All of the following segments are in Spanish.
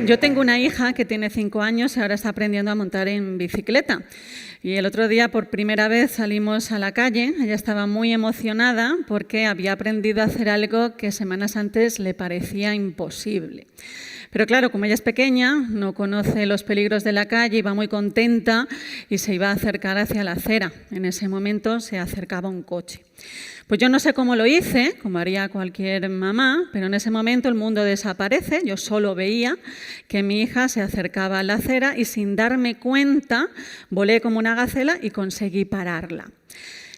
Yo tengo una hija que tiene 5 años y ahora está aprendiendo a montar en bicicleta. Y el otro día, por primera vez, salimos a la calle. Ella estaba muy emocionada porque había aprendido a hacer algo que semanas antes le parecía imposible. Pero claro, como ella es pequeña, no conoce los peligros de la calle, iba muy contenta y se iba a acercar hacia la acera. En ese momento se acercaba un coche. Pues yo no sé cómo lo hice, como haría cualquier mamá, pero en ese momento el mundo desaparece. Yo solo veía que mi hija se acercaba a la acera y sin darme cuenta volé como una gacela y conseguí pararla.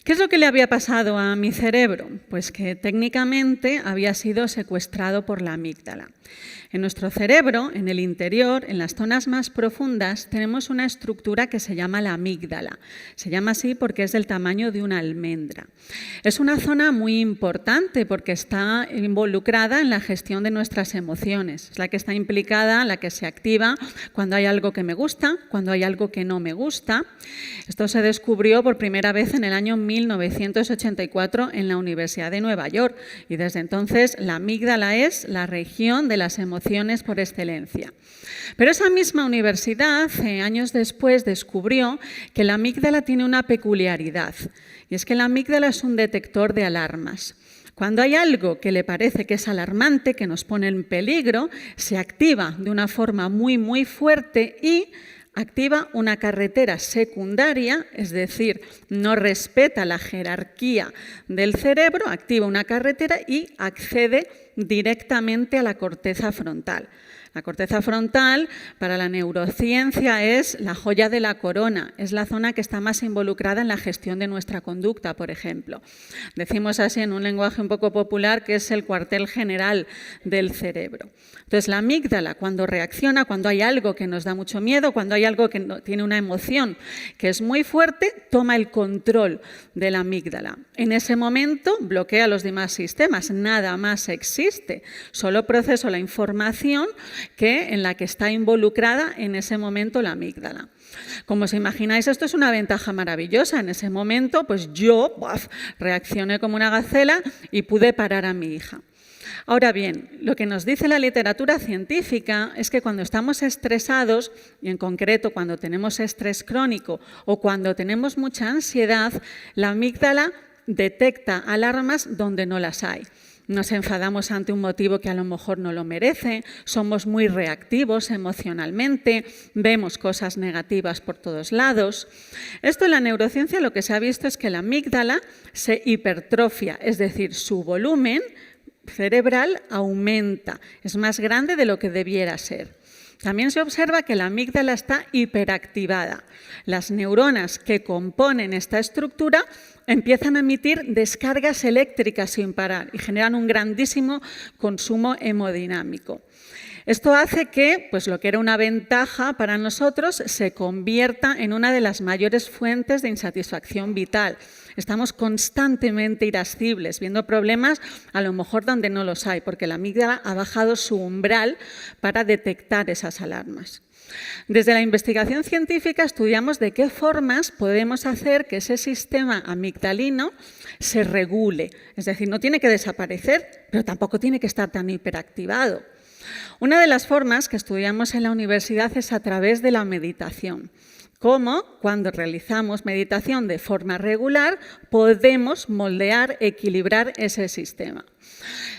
¿Qué es lo que le había pasado a mi cerebro? Pues que técnicamente había sido secuestrado por la amígdala. En nuestro cerebro, en el interior, en las zonas más profundas, tenemos una estructura que se llama la amígdala. Se llama así porque es del tamaño de una almendra. Es una zona muy importante porque está involucrada en la gestión de nuestras emociones. Es la que está implicada, la que se activa cuando hay algo que me gusta, cuando hay algo que no me gusta. Esto se descubrió por primera vez en el año 1984 en la Universidad de Nueva York y desde entonces la amígdala es la región de las emociones por excelencia. Pero esa misma universidad, años después, descubrió que la amígdala tiene una peculiaridad, y es que la amígdala es un detector de alarmas. Cuando hay algo que le parece que es alarmante, que nos pone en peligro, se activa de una forma muy fuerte y activa una carretera secundaria, es decir, no respeta la jerarquía del cerebro, activa una carretera y accede directamente a la corteza frontal. La corteza frontal, para la neurociencia, es la joya de la corona, es la zona que está más involucrada en la gestión de nuestra conducta, por ejemplo. Decimos así en un lenguaje un poco popular que es el cuartel general del cerebro. Entonces, la amígdala, cuando reacciona, cuando hay algo que nos da mucho miedo, cuando hay algo que tiene una emoción que es muy fuerte, toma el control de la amígdala. En ese momento bloquea los demás sistemas, nada más existe, solo proceso la información en la que está involucrada en ese momento la amígdala. Como os imagináis, esto es una ventaja maravillosa. En ese momento, pues yo reaccioné como una gacela y pude parar a mi hija. Ahora bien, lo que nos dice la literatura científica es que cuando estamos estresados, y en concreto cuando tenemos estrés crónico o cuando tenemos mucha ansiedad, la amígdala detecta alarmas donde no las hay. Nos enfadamos ante un motivo que a lo mejor no lo merece, somos muy reactivos emocionalmente, vemos cosas negativas por todos lados. Esto en la neurociencia lo que se ha visto es que la amígdala se hipertrofia, es decir, su volumen cerebral aumenta, es más grande de lo que debiera ser. También se observa que la amígdala está hiperactivada. Las neuronas que componen esta estructura empiezan a emitir descargas eléctricas sin parar y generan un grandísimo consumo hemodinámico. Esto hace que lo que era una ventaja para nosotros se convierta en una de las mayores fuentes de insatisfacción vital. Estamos constantemente irascibles, viendo problemas a lo mejor donde no los hay, porque la amígdala ha bajado su umbral para detectar esas alarmas. Desde la investigación científica estudiamos de qué formas podemos hacer que ese sistema amigdalino se regule. Es decir, no tiene que desaparecer, pero tampoco tiene que estar tan hiperactivado. Una de las formas que estudiamos en la universidad es a través de la meditación. Cómo, cuando realizamos meditación de forma regular, podemos moldear, equilibrar ese sistema.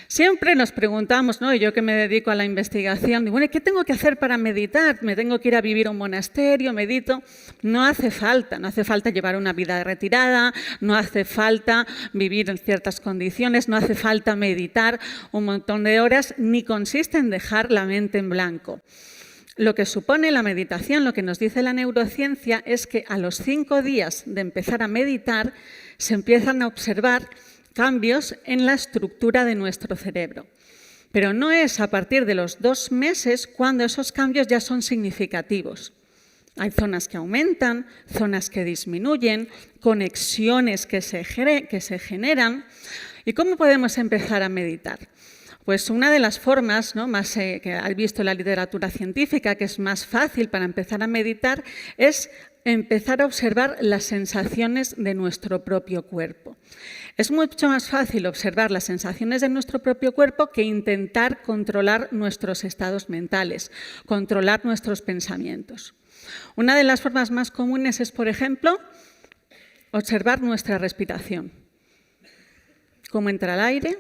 Siempre nos preguntamos, ¿no? Y yo que me dedico a la investigación, digo, bueno, ¿qué tengo que hacer para meditar? ¿Me tengo que ir a vivir a un monasterio? ¿Medito? No hace falta llevar una vida retirada, no hace falta vivir en ciertas condiciones, no hace falta meditar un montón de horas, ni consiste en dejar la mente en blanco. Lo que supone la meditación, lo que nos dice la neurociencia, es que a los 5 días de empezar a meditar se empiezan a observar cambios en la estructura de nuestro cerebro. Pero no es a partir de los 2 meses cuando esos cambios ya son significativos. Hay zonas que aumentan, zonas que disminuyen, conexiones que se generan. ¿Y cómo podemos empezar a meditar? Pues una de las formas, ¿no?, más que has visto en la literatura científica, que es más fácil para empezar a meditar, es empezar a observar las sensaciones de nuestro propio cuerpo. Es mucho más fácil observar las sensaciones de nuestro propio cuerpo que intentar controlar nuestros estados mentales, controlar nuestros pensamientos. Una de las formas más comunes es, por ejemplo, observar nuestra respiración. Cómo entra el aire,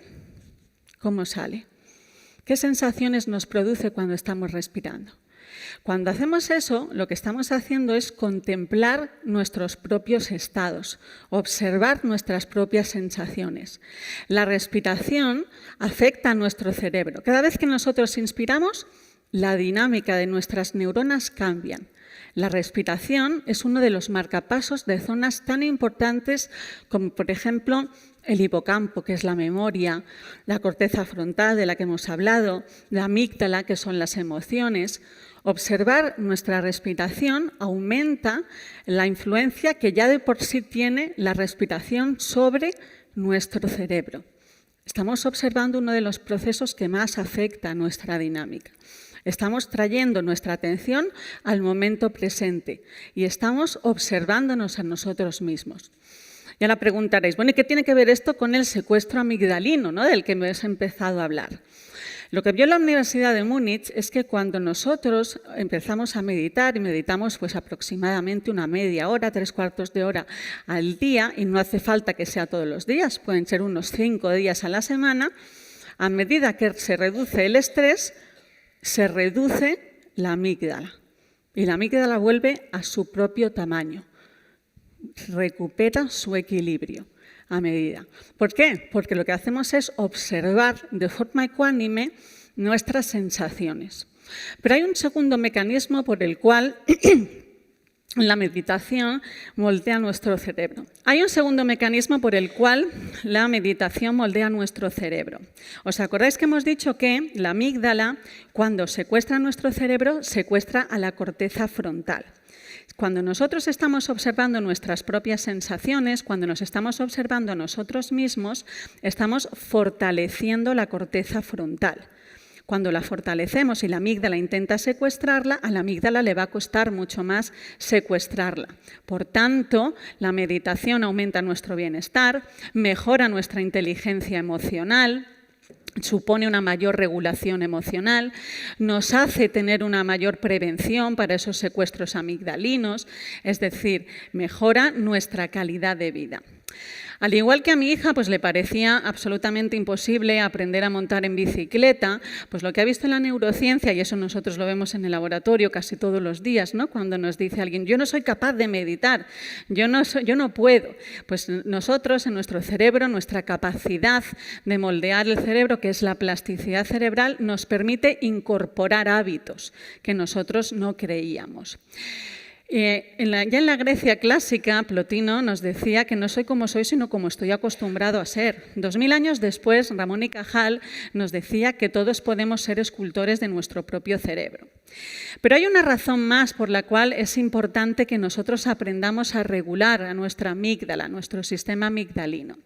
cómo sale. ¿Qué sensaciones nos produce cuando estamos respirando? Cuando hacemos eso, lo que estamos haciendo es contemplar nuestros propios estados, observar nuestras propias sensaciones. La respiración afecta a nuestro cerebro. Cada vez que nosotros inspiramos, la dinámica de nuestras neuronas cambia. La respiración es uno de los marcapasos de zonas tan importantes como, por ejemplo, el hipocampo, que es la memoria, la corteza frontal, de la que hemos hablado, la amígdala, que son las emociones. Observar nuestra respiración aumenta la influencia que ya de por sí tiene la respiración sobre nuestro cerebro. Estamos observando uno de los procesos que más afecta a nuestra dinámica. Estamos trayendo nuestra atención al momento presente y estamos observándonos a nosotros mismos. Y ahora preguntaréis, bueno, ¿y qué tiene que ver esto con el secuestro amigdalino, ¿no?, del que me has empezado a hablar? Lo que vio la Universidad de Múnich es que cuando nosotros empezamos a meditar, y meditamos pues aproximadamente una media hora, 3/4 de hora al día, y no hace falta que sea todos los días, pueden ser unos 5 días a la semana, a medida que se reduce el estrés, se reduce la amígdala. Y la amígdala vuelve a su propio tamaño, recupera su equilibrio a medida. ¿Por qué? Porque lo que hacemos es observar de forma ecuánime nuestras sensaciones. Pero hay un segundo mecanismo por el cual la meditación moldea nuestro cerebro. Hay un segundo mecanismo por el cual la meditación moldea nuestro cerebro. ¿Os acordáis que hemos dicho que la amígdala, cuando secuestra nuestro cerebro, secuestra a la corteza frontal? Cuando nosotros estamos observando nuestras propias sensaciones, cuando nos estamos observando a nosotros mismos, estamos fortaleciendo la corteza frontal. Cuando la fortalecemos y la amígdala intenta secuestrarla, a la amígdala le va a costar mucho más secuestrarla. Por tanto, la meditación aumenta nuestro bienestar, mejora nuestra inteligencia emocional, supone una mayor regulación emocional, nos hace tener una mayor prevención para esos secuestros amigdalinos, es decir, mejora nuestra calidad de vida. Al igual que a mi hija pues le parecía absolutamente imposible aprender a montar en bicicleta, pues lo que ha visto en la neurociencia, y eso nosotros lo vemos en el laboratorio casi todos los días, ¿no?, cuando nos dice alguien, yo no soy capaz de meditar, yo no puedo. Pues nosotros en nuestro cerebro, nuestra capacidad de moldear el cerebro, que es la plasticidad cerebral, nos permite incorporar hábitos que nosotros no creíamos. Ya en la Grecia clásica, Plotino nos decía que no soy como soy, sino como estoy acostumbrado a ser. 2000 años después, Ramón y Cajal nos decía que todos podemos ser escultores de nuestro propio cerebro. Pero hay una razón más por la cual es importante que nosotros aprendamos a regular a nuestra amígdala, a nuestro sistema amigdalino.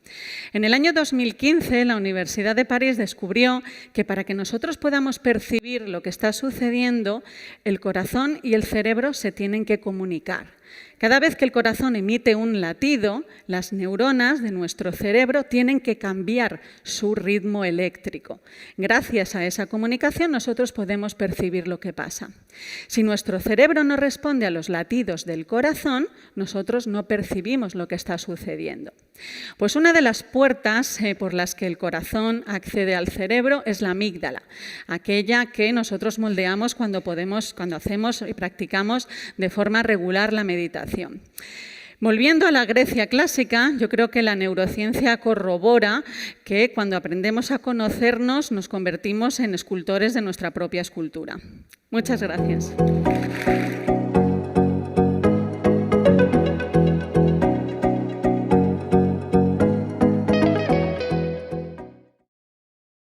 En el año 2015, la Universidad de París descubrió que para que nosotros podamos percibir lo que está sucediendo, el corazón y el cerebro se tienen que comunicar. Cada vez que el corazón emite un latido, las neuronas de nuestro cerebro tienen que cambiar su ritmo eléctrico. Gracias a esa comunicación nosotros podemos percibir lo que pasa. Si nuestro cerebro no responde a los latidos del corazón, nosotros no percibimos lo que está sucediendo. Pues una de las puertas por las que el corazón accede al cerebro es la amígdala, aquella que nosotros moldeamos cuando hacemos y practicamos de forma regular la meditación. Volviendo a la Grecia clásica, yo creo que la neurociencia corrobora que cuando aprendemos a conocernos nos convertimos en escultores de nuestra propia escultura. Muchas gracias.